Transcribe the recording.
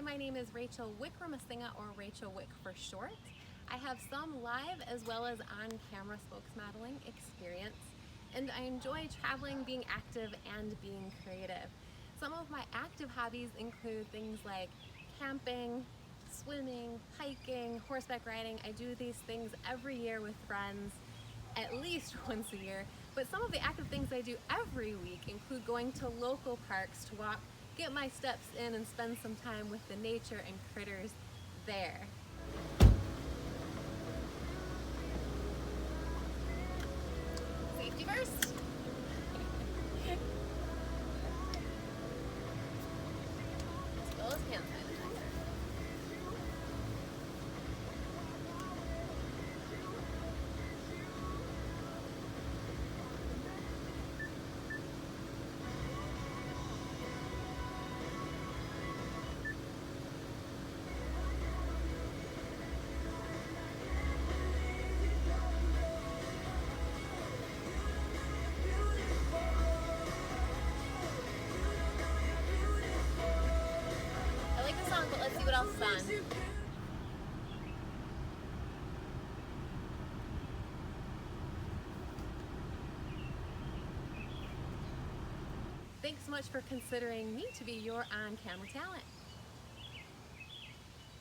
my name is Rachel Wickremasinghe, or Rachel Wick for short. I have some live as well as on-camera spokesmodeling experience, and I enjoy traveling, being active, and being creative. Some of my active hobbies include things like camping, swimming, hiking, horseback riding. I do these things every year with friends, at least once a year, but some of the active things I do every week include going to local parks to walk, get my steps in, and spend some time with the nature and critters there. Safety first. Spill his hand sanitizer. I like the song, but let's see what else is on. Thanks so much for considering me to be your on-camera talent.